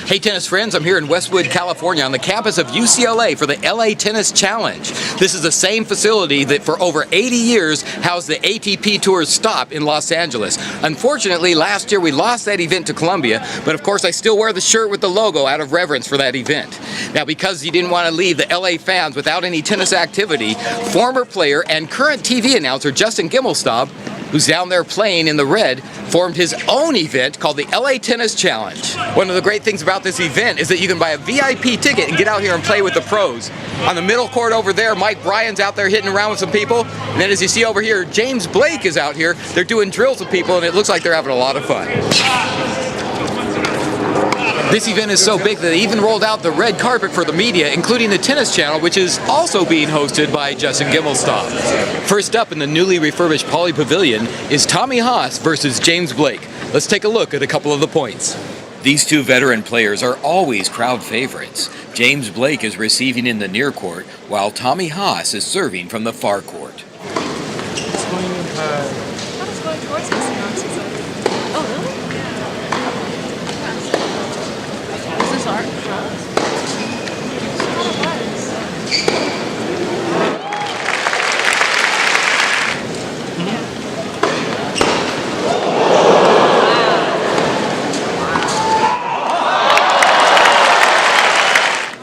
Hey tennis friends, I'm here in Westwood, California on the campus of UCLA for the LA Tennis Challenge. This is the same facility that for over 80 years housed the ATP Tour's stop in Los Angeles. Unfortunately, last year we lost that event to Columbia, but of course I still wear the shirt with the logo out of reverence for that event. Now because he didn't want to leave the LA fans without any tennis activity, former player and current TV announcer Justin Gimelstob, who's down there playing in the red, formed his own event called the LA Tennis Challenge. One of the great things about this event is that you can buy a VIP ticket and get out here and play with the pros. On the middle court over there, Mike Bryan's out there hitting around with some people. And then as you see over here, James Blake is out here. They're doing drills with people and it looks like they're having a lot of fun. This event is so big that they even rolled out the red carpet for the media, including the Tennis Channel, which is also being hosted by Justin Gimelstob. First up in the newly refurbished Poly Pavilion is Tommy Haas versus James Blake. Let's take a look at a couple of the points. These two veteran players are always crowd favorites. James Blake is receiving in the near court, while Tommy Haas is serving from the far court. It's going towards us. Oh, really? Is this art?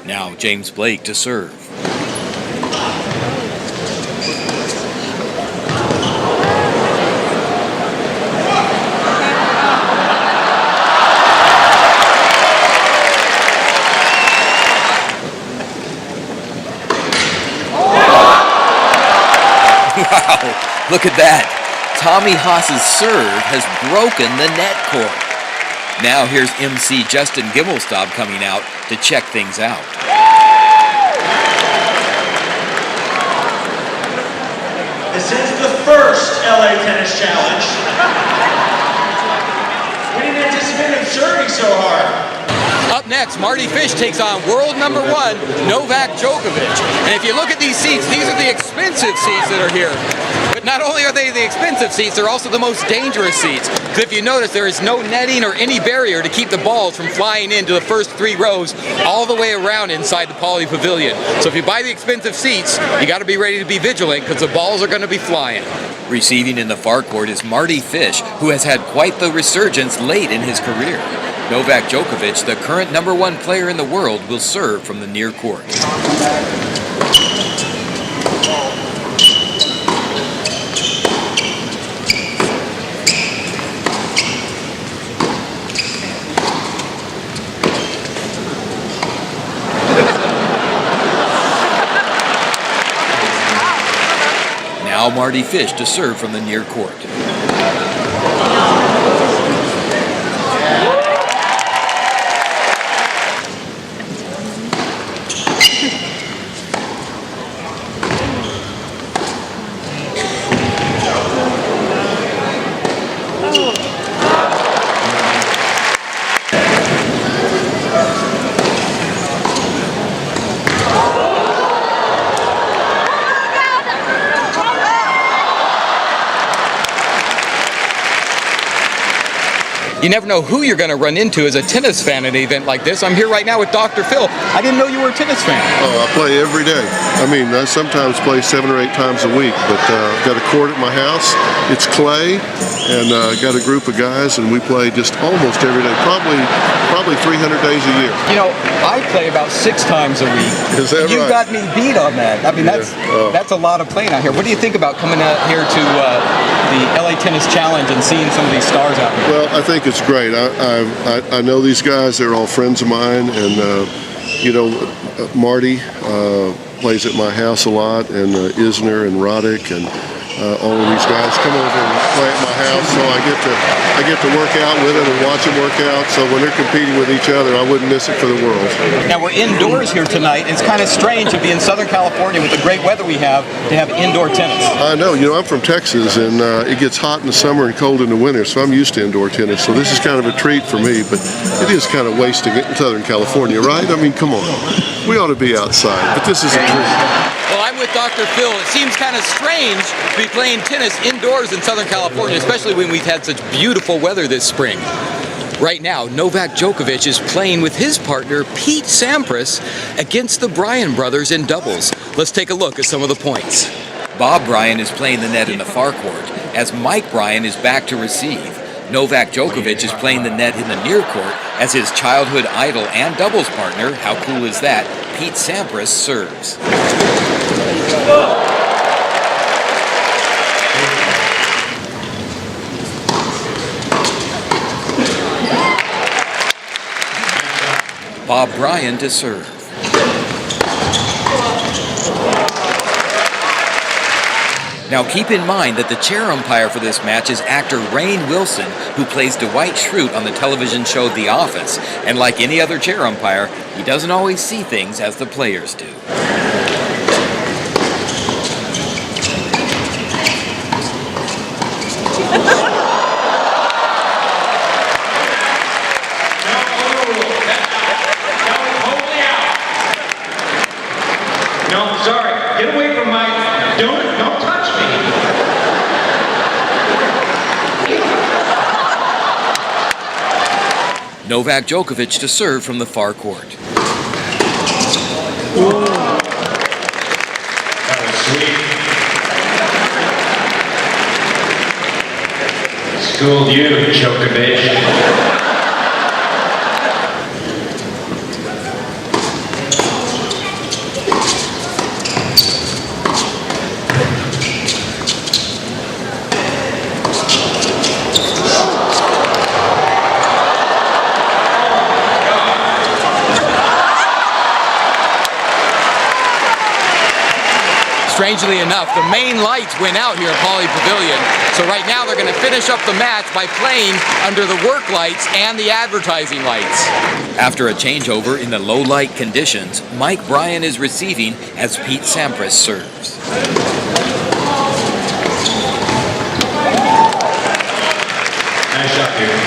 Now James Blake to serve. Wow, look at that. Tommy Haas's serve has broken the net court. Now here's MC Justin Gimelstob coming out to check things out. This is the first LA Tennis Challenge. We didn't anticipate him serving so hard. Up next, Marty Fish takes on world number one, Novak Djokovic. And if you look at these seats, these are the expensive seats that are here. But not only are they the expensive seats, they're also the most dangerous seats. Because if you notice, there is no netting or any barrier to keep the balls from flying into the first 3 rows all the way around inside the Poly Pavilion. So if you buy the expensive seats, you got to be ready to be vigilant because the balls are going to be flying. Receiving in the far court is Marty Fish, who has had quite the resurgence late in his career. Novak Djokovic, the current number 1 player in the world, will serve from the near court. Now Marty Fish to serve from the near court. You never know who you're going to run into as a tennis fan at an event like this. I'm here right now with Dr. Phil. I didn't know you were a tennis fan. Oh, I play every day. I mean, I sometimes play 7 or 8 times a week, but I've got a court at my house. It's clay, and got a group of guys, and we play just almost every day, probably 300 days a year. You know, I play about 6 times a week. Is that you right? got me beat on that. I mean, that's a lot of playing out here. What do you think about coming out here to the LA Tennis Challenge and seeing some of these stars out here? Well, I think it's great. I know these guys. They're all friends of mine, and you know, Marty plays at my house a lot, and Isner and Roddick and all of these guys come over and play at my house, so I get to work out with them and watch them work out. So when they're competing with each other, I wouldn't miss it for the world. Now we're indoors here tonight. It's kind of strange to be in Southern California with the great weather we have to have indoor tennis. I know. You know, I'm from Texas, and it gets hot in the summer and cold in the winter, so I'm used to indoor tennis. So this is kind of a treat for me, but it is kind of wasting it in Southern California, right? I mean, come on. We ought to be outside, but this is a treat. Well, I'm with Dr. Phil. It seems kind of strange to be playing tennis indoors in Southern California, especially when we've had such beautiful weather this spring. Right now, Novak Djokovic is playing with his partner, Pete Sampras, against the Bryan brothers in doubles. Let's take a look at some of the points. Bob Bryan is playing the net in the far court, as Mike Bryan is back to receive. Novak Djokovic is playing the net in the near court as his childhood idol and doubles partner, how cool is that, Pete Sampras serves. Bob Bryan to serve. Now keep in mind that the chair umpire for this match is actor Rainn Wilson, who plays Dwight Schrute on the television show The Office. And like any other chair umpire, he doesn't always see things as the players do. No, sorry. Get away from my... Don't touch me. Novak Djokovic to serve from the far court. That was sweet. Schooled you, Djokovic. Strangely enough, the main lights went out here at Pauley Pavilion, so right now they're going to finish up the match by playing under the work lights and the advertising lights. After a changeover in the low light conditions, Mike Bryan is receiving as Pete Sampras serves. Nice shot, dude.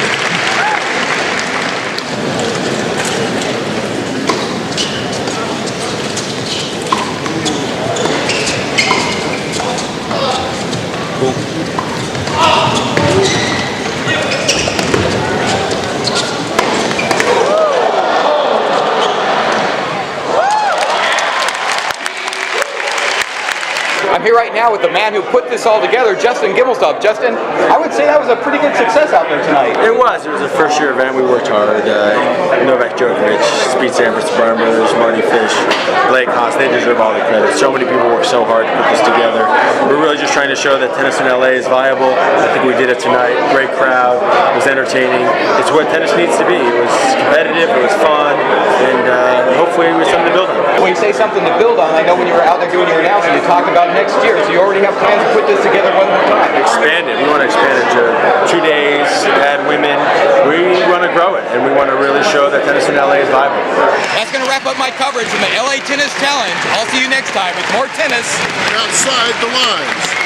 I'm here right now with the man who put this all together, Justin Gimelstob. Justin, I would say that was a pretty good success out there tonight. It was a first year event. We worked hard. Novak Djokovic, Pete Sampras, the Bryan brothers, Marty Fish, Blake Haas, they deserve all the credit. So many people worked so hard to put this together. We're really just trying to show that tennis in LA is viable. I think we did it tonight. Great crowd. It was entertaining. It's what tennis needs to be. It was competitive. It was fun. And hopefully it was something to build on. When you say something to build on, I know when you were out there doing your announcement, you talked about next year, so you already have plans to put this together one more time. Expand it. We want to expand it to 2 days, add women. We want to grow it, and we want to really show that tennis in LA is viable. That's going to wrap up my coverage from the LA Tennis Challenge. I'll see you next time with more tennis Outside the lines.